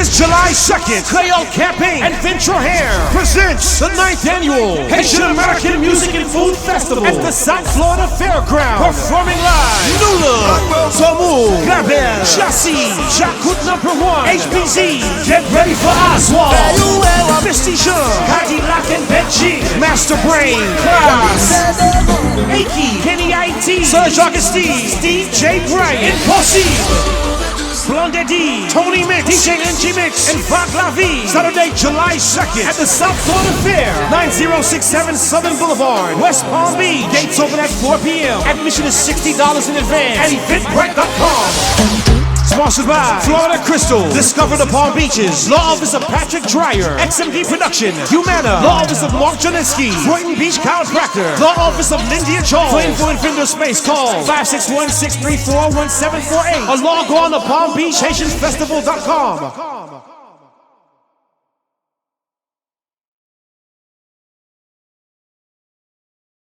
This July 2nd, Creole Campaign and Venture Hair presents the 9th annual Haitian American Music and Food Festival at the South Florida Fairground. Performing live, Nula, Tomu, Gabel, Chassis, Jacout #1, HBZ, Get Ready for Oswald, Misty Jean, Cadillac and Benji, Master Brain, Klaus, Aki, Kenny IT, Serge Augustine, Steve J. Bryant, Impossible, Blonde D, Tony Mix, DJ NG Mix, and Vac La Vie. Saturday, July 2nd at the South Florida Fair, 9067 Southern Boulevard, West Palm Beach. Gates open at 4 p.m. Admission is $60 in advance at eventbrite.com. Sponsored by Florida Crystal, Discover the Palm Beaches, Law Office of Patrick Dreyer, XMD Production, Humana, Law Office of Mark Janiski, Croydon Beach Chiropractor, Law Office of Lindia Charles. For info and vendor space, call 561-634-1748 or log on to PalmBeachHaitiansFestival.com.